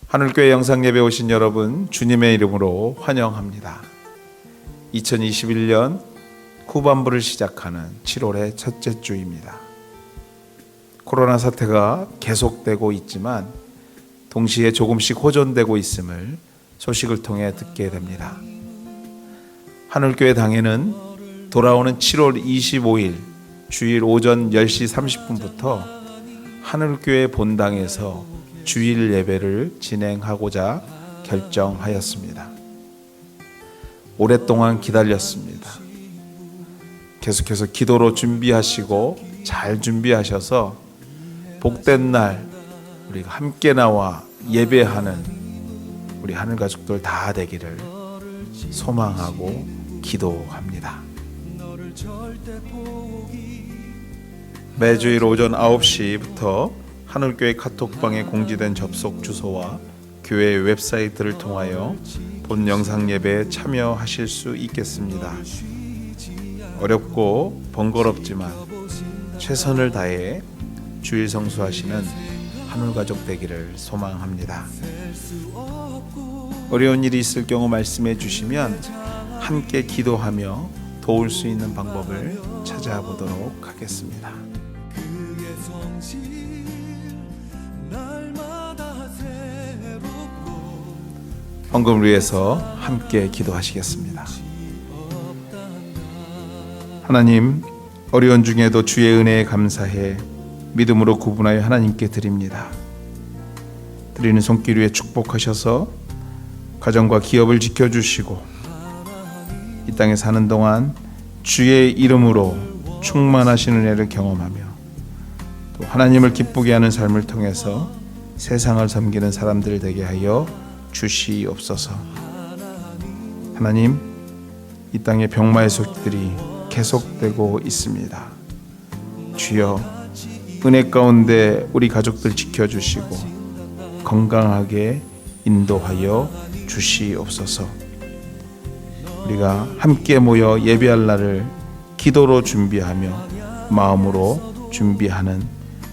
하늘교회 영상예배 오신 여러분, 주님의 이름으로 환영합니다. 2021년 후반부를 시작하는 7월의 첫째 주입니다. 코로나 사태가 계속되고 있지만 동시에 조금씩 호전되고 있음을 소식을 통해 듣게 됩니다. 하늘교회 당에는 돌아오는 7월 25일 주일 오전 10시 30분부터 하늘교회 본당에서 주일 예배를 진행하고자 결정하였습니다. 오랫동안 기다렸습니다. 계속해서 기도로 준비하시고 잘 준비하셔서 복된 날 우리가 함께 나와 예배하는 우리 하늘 가족들 다 되기를 소망하고 기도합니다. 매주일 오전 9시부터 하늘교회 카톡방에 공지된 접속 주소와 교회 웹사이트를 통하여 본 영상 예배에 참여하실 수 있겠습니다. 어렵고 번거롭지만 최선을 다해 주일 성수하시는 하늘가족 되기를 소망합니다. 어려운 일이 있을 경우 말씀해 주시면 함께 기도하며 도울 수 있는 방법을 찾아보도록 하겠습니다. 헌금을 위해서 함께 기도하시겠습니다. 하나님, 어려운 중에도 주의 은혜에 감사해 믿음으로 구분하여 하나님께 드립니다. 드리는 손길 위에 축복하셔서 가정과 기업을 지켜주시고 이 땅에 사는 동안 주의 이름으로 충만하신 은혜를 경험하며 또 하나님을 기쁘게 하는 삶을 통해서 세상을 섬기는 사람들 되게 하여 주시옵소서. 하나님, 이 땅에 병마의 소식들이 계속되고 있습니다. 주여, 은혜 가운데 우리 가족들 지켜주시고 건강하게 인도하여 주시옵소서. 우리가 함께 모여 예배할 날을 기도로 준비하며 마음으로 준비하는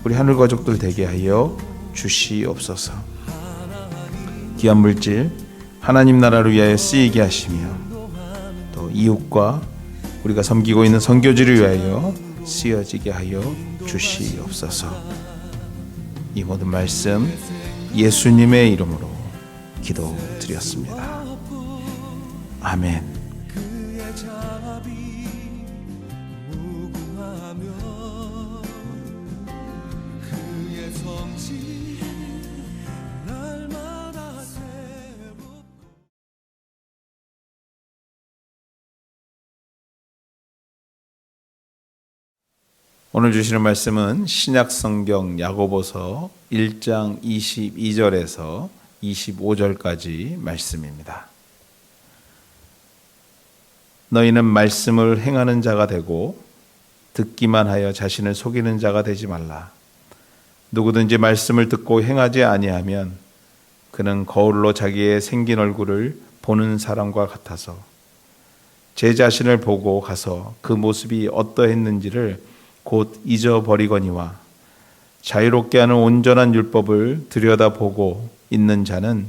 우리 하늘 가족들 되게 하여 주시옵소서. 귀한 물질 하나님 나라를 위하여 쓰이게 하시며 또 이웃과 우리가 섬기고 있는 선교지를 위하여 쓰여지게 하여 주시옵소서. 이 모든 말씀 예수님의 이름으로 기도드렸습니다. 아멘. 오늘 주시는 말씀은 신약성경 야고보서 1장 22절에서 25절까지 말씀입니다. 너희는 말씀을 행하는 자가 되고 듣기만 하여 자신을 속이는 자가 되지 말라. 누구든지 말씀을 듣고 행하지 아니하면 그는 거울로 자기의 생긴 얼굴을 보는 사람과 같아서 제 자신을 보고 가서 그 모습이 어떠했는지를 곧 잊어버리거니와 자유롭게 하는 온전한 율법을 들여다보고 있는 자는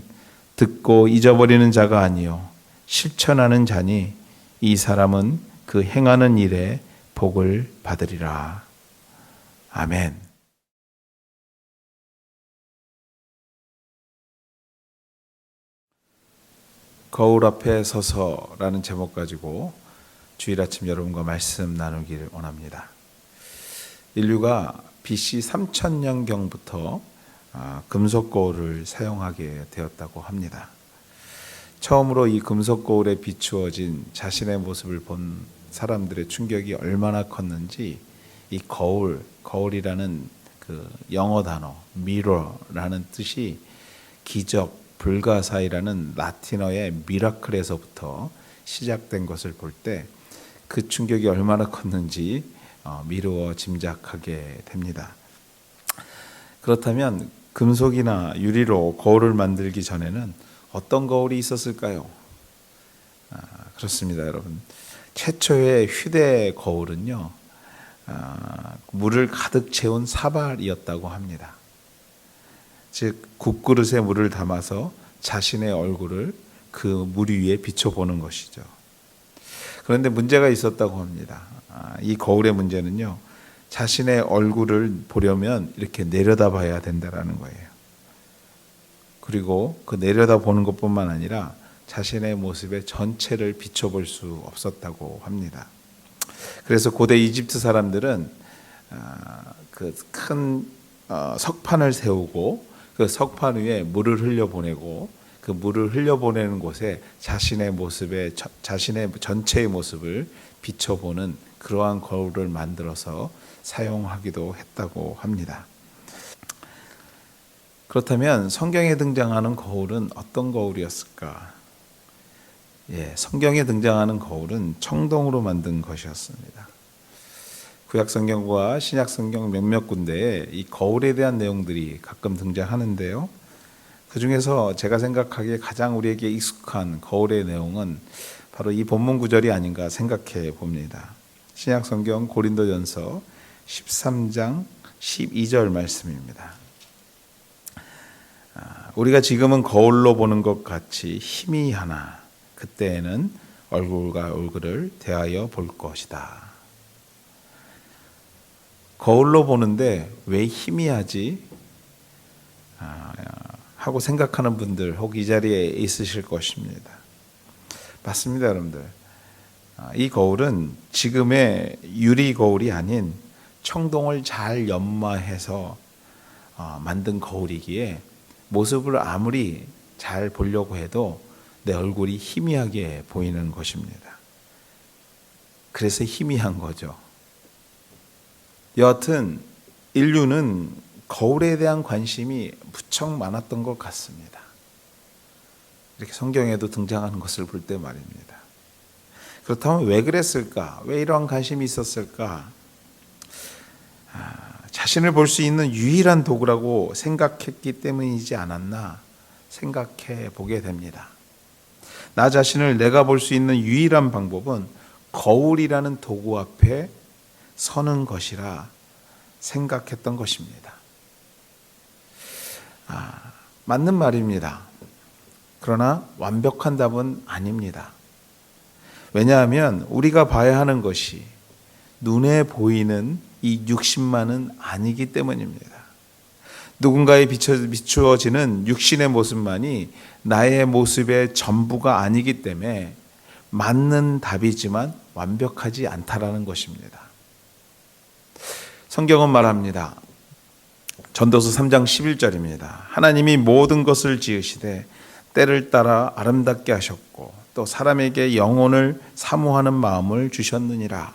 듣고 잊어버리는 자가 아니요 실천하는 자니 이 사람은 그 행하는 일에 복을 받으리라. 아멘. 거울 앞에 서서라는 제목 가지고 주일 아침 여러분과 말씀 나누기를 원합니다. 인류가 BC 3000년경부터 금속 거울을 사용하게 되었다고 합니다. 처음으로 이 금속 거울에 비추어진 자신의 모습을 본 사람들의 충격이 얼마나 컸는지 이 거울이라는 그 영어 단어 mirror라는 뜻이 기적, 불가사의라는 라틴어의 미라클에서부터 시작된 것을 볼 때 그 충격이 얼마나 컸는지 미루어 짐작하게 됩니다. 그렇다면 금속이나 유리로 거울을 만들기 전에는 어떤 거울이 있었을까요? 그렇습니다, 여러분. 최초의 휴대 거울은요, 물을 가득 채운 사발이었다고 합니다. 즉 국그릇에 물을 담아서 자신의 얼굴을 그 물 위에 비춰보는 것이죠. 그런데 문제가 있었다고 합니다. 이 거울의 문제는요, 자신의 얼굴을 보려면 이렇게 내려다봐야 된다라는 거예요. 그리고 그 내려다보는 것뿐만 아니라 자신의 모습의 전체를 비춰볼 수 없었다고 합니다. 그래서 고대 이집트 사람들은 그 큰 석판을 세우고 그 석판 위에 물을 흘려보내고 그 물을 흘려보내는 곳에 자신의 전체의 모습을 비춰보는 그러한 거울을 만들어서 사용하기도 했다고 합니다. 그렇다면 성경에 등장하는 거울은 어떤 거울이었을까? 성경에 등장하는 거울은 청동으로 만든 것이었습니다. 구약 성경과 신약 성경 몇몇 군데에 이 거울에 대한 내용들이 가끔 등장하는데요. 그 중에서 제가 생각하기에 가장 우리에게 익숙한 거울의 내용은 바로 이 본문 구절이 아닌가 생각해 봅니다. 신약 성경 고린도전서 13장 12절 말씀입니다. 우리가 지금은 거울로 보는 것 같이 희미하나 그때에는 얼굴과 얼굴을 대하여 볼 것이다. 거울로 보는데 왜 희미하지? 하고 생각하는 분들 혹 이 자리에 있으실 것입니다. 맞습니다, 여러분들. 이 거울은 지금의 유리 거울이 아닌 청동을 잘 연마해서 만든 거울이기에 모습을 아무리 잘 보려고 해도 내 얼굴이 희미하게 보이는 것입니다. 그래서 희미한 거죠. 여하튼 인류는 거울에 대한 관심이 무척 많았던 것 같습니다. 이렇게 성경에도 등장하는 것을 볼 때 말입니다. 그렇다면 왜 그랬을까? 왜 이러한 관심이 있었을까? 자신을 볼 수 있는 유일한 도구라고 생각했기 때문이지 않았나 생각해 보게 됩니다. 나 자신을 내가 볼 수 있는 유일한 방법은 거울이라는 도구 앞에 서는 것이라 생각했던 것입니다. 맞는 말입니다. 그러나 완벽한 답은 아닙니다. 왜냐하면 우리가 봐야 하는 것이 눈에 보이는 이 육신만은 아니기 때문입니다. 누군가에 비추어지는 육신의 모습만이 나의 모습의 전부가 아니기 때문에 맞는 답이지만 완벽하지 않다라는 것입니다. 성경은 말합니다. 전도서 3장 11절입니다. 하나님이 모든 것을 지으시되 때를 따라 아름답게 하셨고 또 사람에게 영혼을 사모하는 마음을 주셨느니라.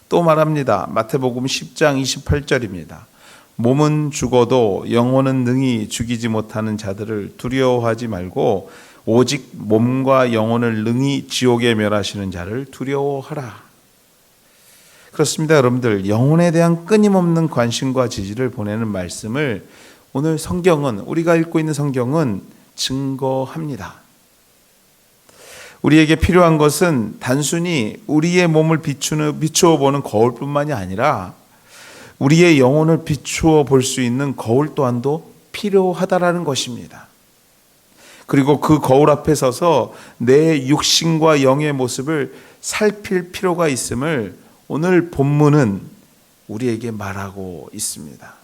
또 말합니다. 마태복음 10장 28절입니다. 몸은 죽어도 영혼은 능히 죽이지 못하는 자들을 두려워하지 말고 오직 몸과 영혼을 능히 지옥에 멸하시는 자를 두려워하라. 그렇습니다, 여러분들. 영혼에 대한 끊임없는 관심과 지지를 보내는 말씀을 오늘 성경은, 우리가 읽고 있는 성경은 증거합니다. 우리에게 필요한 것은 단순히 우리의 몸을 비추어 보는 거울뿐만이 아니라 우리의 영혼을 비추어 볼 수 있는 거울 또한도 필요하다라는 것입니다. 그리고 그 거울 앞에 서서 내 육신과 영의 모습을 살필 필요가 있음을 오늘 본문은 우리에게 말하고 있습니다.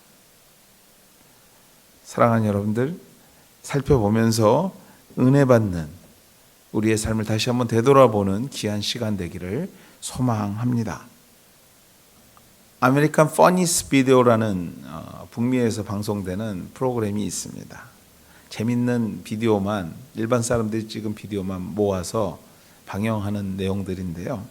사랑하는 여러분들, 살펴보면서 은혜 받는 우리의 삶을 다시 한번 되돌아보는 귀한 시간 되기를 소망합니다. 아메리칸 퍼니스 비디오라는 북미에서 방송되는 프로그램이 있습니다. 재밌는 비디오만, 일반 사람들이 찍은 비디오만 모아서 방영하는 내용들인데요.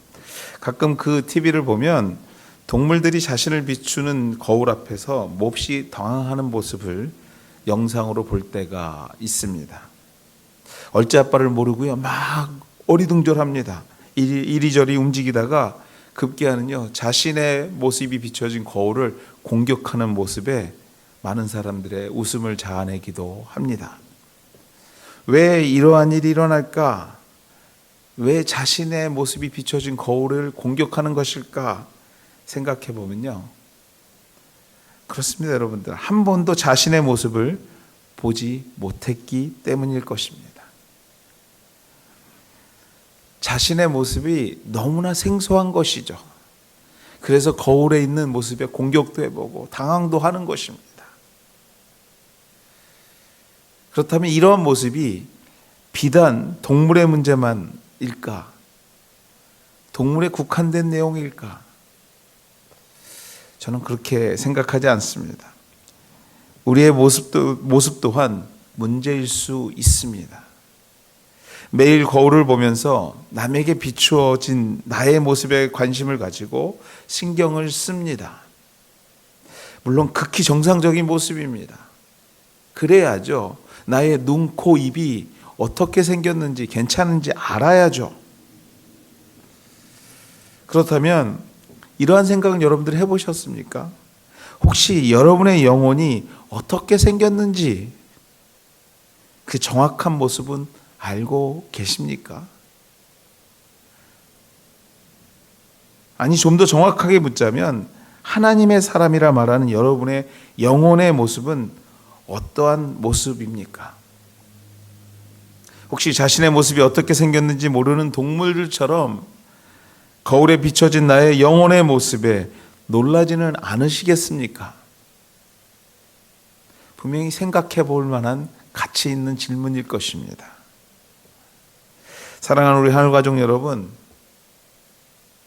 가끔 그 TV를 보면 동물들이 자신을 비추는 거울 앞에서 몹시 당황하는 모습을 영상으로 볼 때가 있습니다. 얼짜빠를 모르고요, 막 어리둥절합니다. 이리저리 움직이다가 급기야는요, 자신의 모습이 비춰진 거울을 공격하는 모습에 많은 사람들의 웃음을 자아내기도 합니다. 왜 이러한 일이 일어날까? 왜 자신의 모습이 비춰진 거울을 공격하는 것일까 생각해 보면요, 그렇습니다, 여러분들. 한 번도 자신의 모습을 보지 못했기 때문일 것입니다. 자신의 모습이 너무나 생소한 것이죠. 그래서 거울에 있는 모습에 공격도 해보고 당황도 하는 것입니다. 그렇다면 이러한 모습이 비단 동물의 문제만일까? 동물에 국한된 내용일까? 저는 그렇게 생각하지 않습니다. 우리의 모습 또한 문제일 수 있습니다. 매일 거울을 보면서 남에게 비추어진 나의 모습에 관심을 가지고 신경을 씁니다. 물론 극히 정상적인 모습입니다. 그래야죠. 나의 눈, 코, 입이 어떻게 생겼는지 괜찮은지 알아야죠. 그렇다면 이러한 생각은 여러분들 해보셨습니까? 혹시 여러분의 영혼이 어떻게 생겼는지 그 정확한 모습은 알고 계십니까? 아니, 좀 더 정확하게 묻자면 하나님의 사람이라 말하는 여러분의 영혼의 모습은 어떠한 모습입니까? 혹시 자신의 모습이 어떻게 생겼는지 모르는 동물들처럼 거울에 비춰진 나의 영혼의 모습에 놀라지는 않으시겠습니까? 분명히 생각해 볼 만한 가치 있는 질문일 것입니다. 사랑하는 우리 하늘가족 여러분,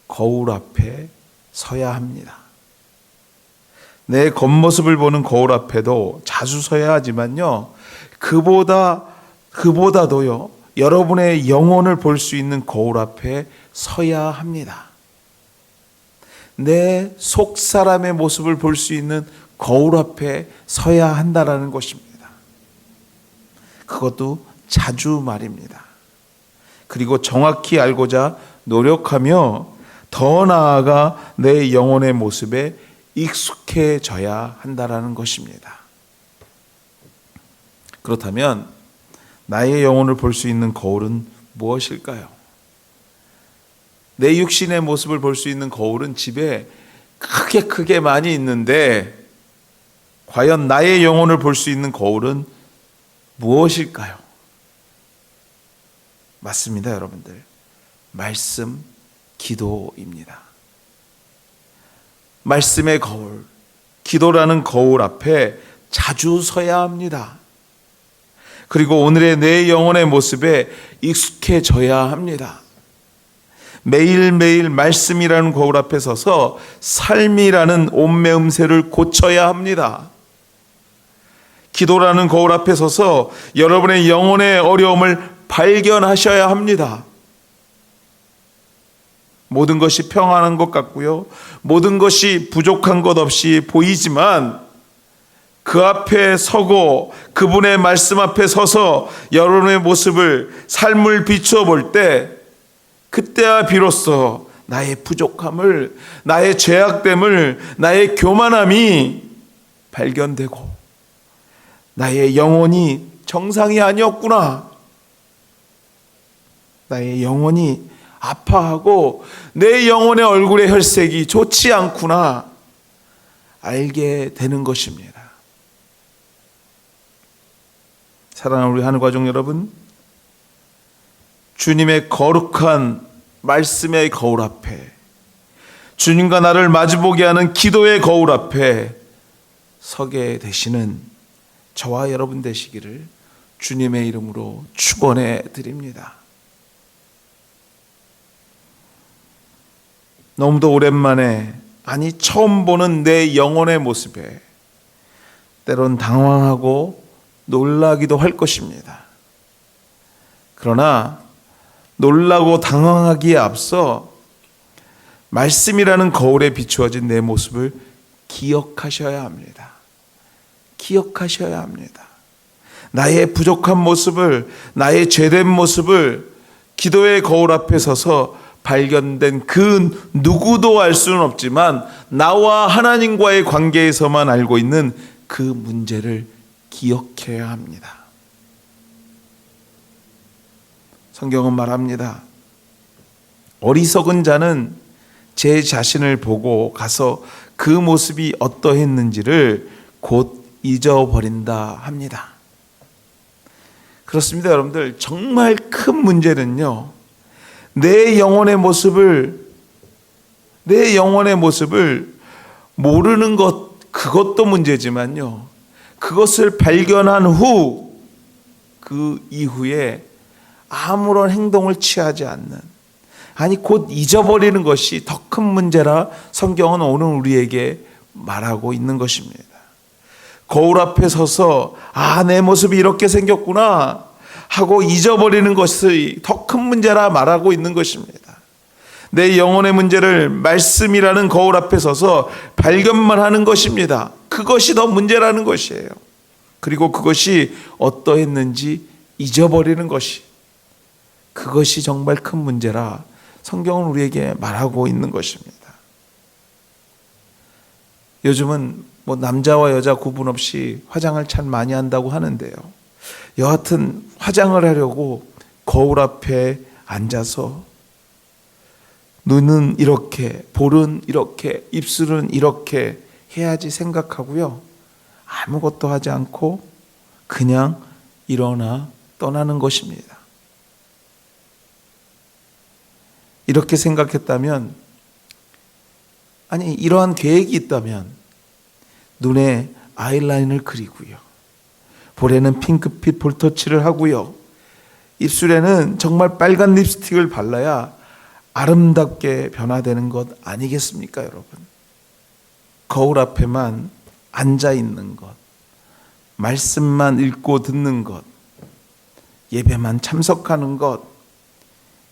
거울 앞에 서야 합니다. 내 겉모습을 보는 거울 앞에도 자주 서야 하지만요, 그보다도요, 여러분의 영혼을 볼 수 있는 거울 앞에 서야 합니다. 내 속 사람의 모습을 볼 수 있는 거울 앞에 서야 한다라는 것입니다. 그것도 자주 말입니다. 그리고 정확히 알고자 노력하며 더 나아가 내 영혼의 모습에 익숙해져야 한다라는 것입니다. 그렇다면 나의 영혼을 볼 수 있는 거울은 무엇일까요? 내 육신의 모습을 볼 수 있는 거울은 집에 크게 많이 있는데 과연 나의 영혼을 볼 수 있는 거울은 무엇일까요? 맞습니다, 여러분들. 말씀, 기도입니다. 말씀의 거울, 기도라는 거울 앞에 자주 서야 합니다. 그리고 오늘의 내 영혼의 모습에 익숙해져야 합니다. 매일매일 말씀이라는 거울 앞에 서서 삶이라는 옷매음새를 고쳐야 합니다. 기도라는 거울 앞에 서서 여러분의 영혼의 어려움을 발견하셔야 합니다. 모든 것이 평안한 것 같고요, 모든 것이 부족한 것 없이 보이지만 그 앞에 서고 그분의 말씀 앞에 서서 여러분의 모습을, 삶을 비추어 볼 때 그때야 비로소 나의 부족함을, 나의 죄악됨을, 나의 교만함이 발견되고 나의 영혼이 정상이 아니었구나, 나의 영혼이 아파하고 내 영혼의 얼굴의 혈색이 좋지 않구나 알게 되는 것입니다. 사랑하는 우리 하늘가족 여러분, 주님의 거룩한 말씀의 거울 앞에, 주님과 나를 마주보게 하는 기도의 거울 앞에 서게 되시는 저와 여러분 되시기를 주님의 이름으로 축원해 드립니다. 너무도 오랜만에, 아니 처음 보는 내 영혼의 모습에 때론 당황하고 놀라기도 할 것입니다. 그러나 놀라고 당황하기에 앞서 말씀이라는 거울에 비추어진 내 모습을 기억하셔야 합니다. 기억하셔야 합니다. 나의 부족한 모습을, 나의 죄된 모습을 기도의 거울 앞에 서서 발견된 그 누구도 알 수는 없지만 나와 하나님과의 관계에서만 알고 있는 그 문제를 기억해야 합니다. 성경은 말합니다. 어리석은 자는 제 자신을 보고 가서 그 모습이 어떠했는지를 곧 잊어버린다 합니다. 그렇습니다, 여러분들. 정말 큰 문제는요, 내 영혼의 모습을 모르는 것, 그것도 문제지만요, 그것을 발견한 후 그 이후에 아무런 행동을 취하지 않는, 아니 곧 잊어버리는 것이 더 큰 문제라 성경은 오늘 우리에게 말하고 있는 것입니다. 거울 앞에 서서 내 모습이 이렇게 생겼구나 하고 잊어버리는 것이 더 큰 문제라 말하고 있는 것입니다. 내 영혼의 문제를 말씀이라는 거울 앞에 서서 발견만 하는 것입니다. 그것이 더 문제라는 것이에요. 그리고 그것이 어떠했는지 잊어버리는 것이, 그것이 정말 큰 문제라 성경은 우리에게 말하고 있는 것입니다. 요즘은 남자와 여자 구분 없이 화장을 참 많이 한다고 하는데요, 여하튼 화장을 하려고 거울 앞에 앉아서 눈은 이렇게, 볼은 이렇게, 입술은 이렇게 해야지 생각하고요, 아무것도 하지 않고 그냥 일어나 떠나는 것입니다. 이렇게 생각했다면, 아니 이러한 계획이 있다면 눈에 아이라인을 그리고요, 볼에는 핑크빛 볼터치를 하고요, 입술에는 정말 빨간 립스틱을 발라야 아름답게 변화되는 것 아니겠습니까, 여러분? 거울 앞에만 앉아 있는 것, 말씀만 읽고 듣는 것, 예배만 참석하는 것,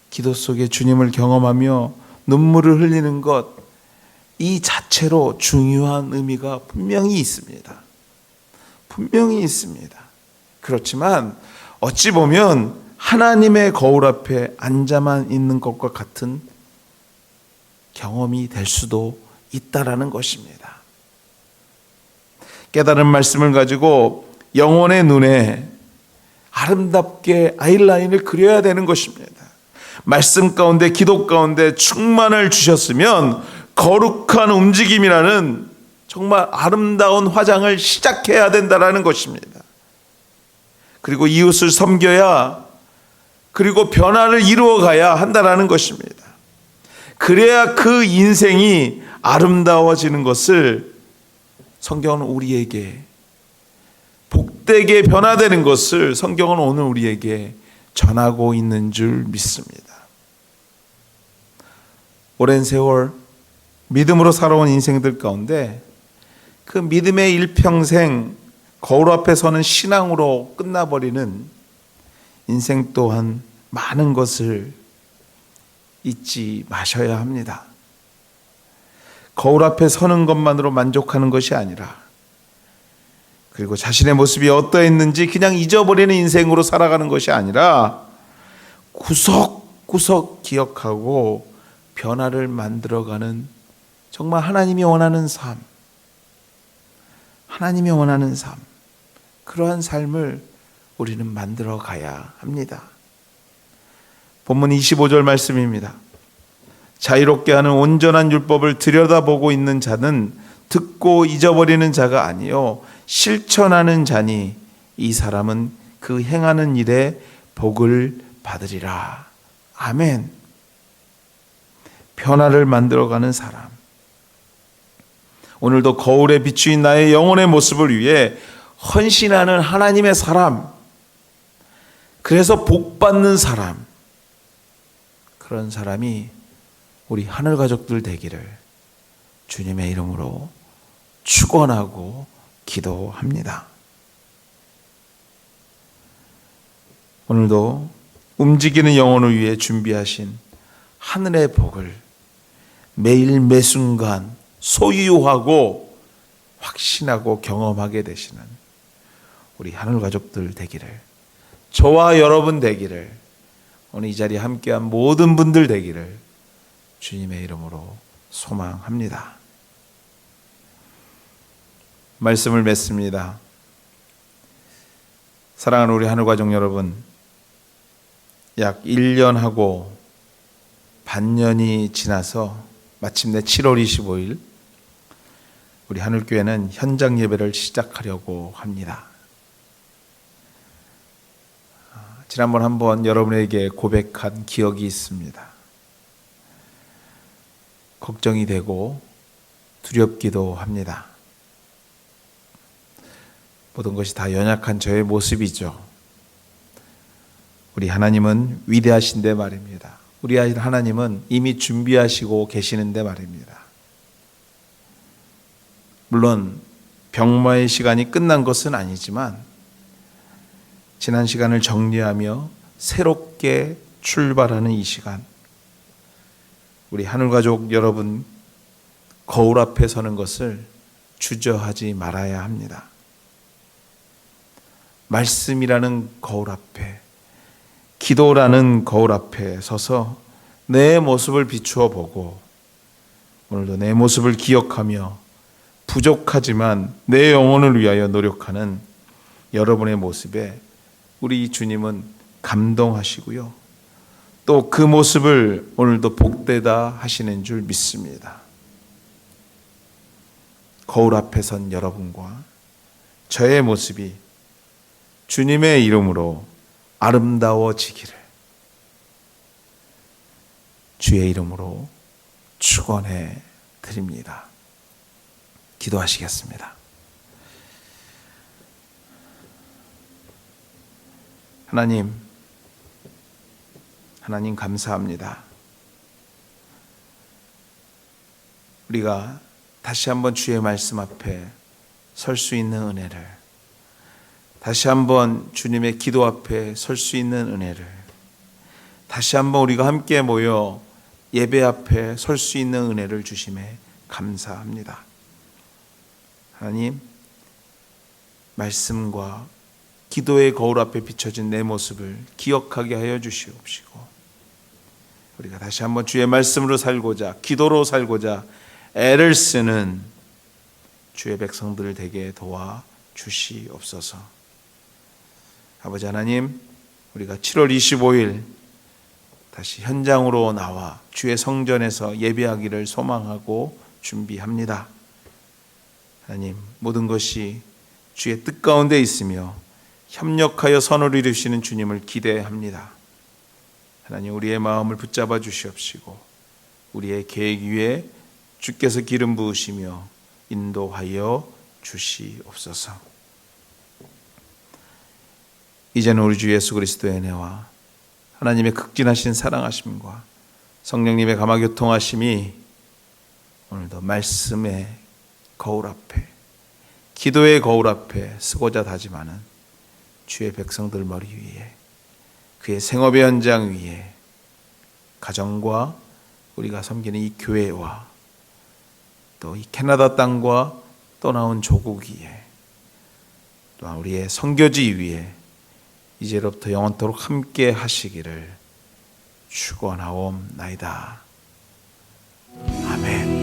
기도 속에 주님을 경험하며 눈물을 흘리는 것, 이 자체로 중요한 의미가 분명히 있습니다. 분명히 있습니다. 그렇지만 어찌 보면 하나님의 거울 앞에 앉아만 있는 것과 같은 경험이 될 수도 있다라는 것입니다. 깨달은 말씀을 가지고 영혼의 눈에 아름답게 아이라인을 그려야 되는 것입니다. 말씀 가운데, 기도 가운데 충만을 주셨으면 거룩한 움직임이라는 정말 아름다운 화장을 시작해야 된다라는 것입니다. 그리고 이웃을 섬겨야, 그리고 변화를 이루어가야 한다라는 것입니다. 그래야 그 인생이 아름다워지는 것을 성경은 우리에게, 복되게 변화되는 것을 성경은 오늘 우리에게 전하고 있는 줄 믿습니다. 오랜 세월 믿음으로 살아온 인생들 가운데 그 믿음의 일평생 거울 앞에 서는 신앙으로 끝나버리는 인생 또한 많은 것을 잊지 마셔야 합니다. 거울 앞에 서는 것만으로 만족하는 것이 아니라, 그리고 자신의 모습이 어떠했는지 그냥 잊어버리는 인생으로 살아가는 것이 아니라 구석구석 기억하고 변화를 만들어가는, 정말 하나님이 원하는 삶, 하나님이 원하는 삶, 그러한 삶을 우리는 만들어 가야 합니다. 본문 25절 말씀입니다. 자유롭게 하는 온전한 율법을 들여다보고 있는 자는 듣고 잊어버리는 자가 아니요 실천하는 자니 이 사람은 그 행하는 일에 복을 받으리라. 아멘. 변화를 만들어가는 사람, 오늘도 거울에 비추인 나의 영혼의 모습을 위해 헌신하는 하나님의 사람, 그래서 복받는 사람, 그런 사람이 우리 하늘 가족들 되기를 주님의 이름으로 축원하고 기도합니다. 오늘도 움직이는 영혼을 위해 준비하신 하늘의 복을 매일 매순간 소유하고 확신하고 경험하게 되시는 우리 하늘 가족들 되기를, 저와 여러분 되기를, 오늘 이 자리에 함께한 모든 분들 되기를 주님의 이름으로 소망합니다. 말씀을 맺습니다. 사랑하는 우리 하늘 가족 여러분, 약 1년하고 반년이 지나서 마침내 7월 25일 우리 하늘교회는 현장 예배를 시작하려고 합니다. 지난번 한번 여러분에게 고백한 기억이 있습니다. 걱정이 되고 두렵기도 합니다. 모든 것이 다 연약한 저의 모습이죠. 우리 하나님은 위대하신데 말입니다. 우리 하나님은 이미 준비하시고 계시는데 말입니다. 물론 병마의 시간이 끝난 것은 아니지만 지난 시간을 정리하며 새롭게 출발하는 이 시간, 우리 하늘가족 여러분 거울 앞에 서는 것을 주저하지 말아야 합니다. 말씀이라는 거울 앞에, 기도라는 거울 앞에 서서 내 모습을 비추어 보고 오늘도 내 모습을 기억하며 부족하지만 내 영혼을 위하여 노력하는 여러분의 모습에 우리 주님은 감동하시고요. 또 그 모습을 오늘도 복되다 하시는 줄 믿습니다. 거울 앞에 선 여러분과 저의 모습이 주님의 이름으로 아름다워지기를 주의 이름으로 축원해 드립니다. 기도하시겠습니다. 하나님 감사합니다. 우리가 다시 한번 주의 말씀 앞에 설 수 있는 은혜를, 다시 한번 주님의 기도 앞에 설 수 있는 은혜를, 다시 한번 우리가 함께 모여 예배 앞에 설 수 있는 은혜를 주심에 감사합니다. 하나님, 말씀과 기도의 거울 앞에 비춰진 내 모습을 기억하게 하여 주시옵시고, 우리가 다시 한번 주의 말씀으로 살고자, 기도로 살고자 애를 쓰는 주의 백성들 되게 도와 주시옵소서. 아버지 하나님, 우리가 7월 25일 다시 현장으로 나와 주의 성전에서 예배하기를 소망하고 준비합니다. 하나님, 모든 것이 주의 뜻 가운데 있으며 협력하여 선을 이루시는 주님을 기대합니다. 하나님, 우리의 마음을 붙잡아 주시옵시고 우리의 계획 위에 주께서 기름 부으시며 인도하여 주시옵소서. 이제는 우리 주 예수 그리스도의 은혜와 하나님의 극진하신 사랑하심과 성령님의 감화교통하심이 오늘도 말씀의 거울 앞에, 기도의 거울 앞에 쓰고자 다짐하는 주의 백성들 머리 위에, 그의 생업의 현장 위에, 가정과 우리가 섬기는 이 교회와 또 이 캐나다 땅과 떠나온 조국 위에, 또한 우리의 선교지 위에 이제로부터 영원토록 함께 하시기를 축원하옵나이다. 아멘.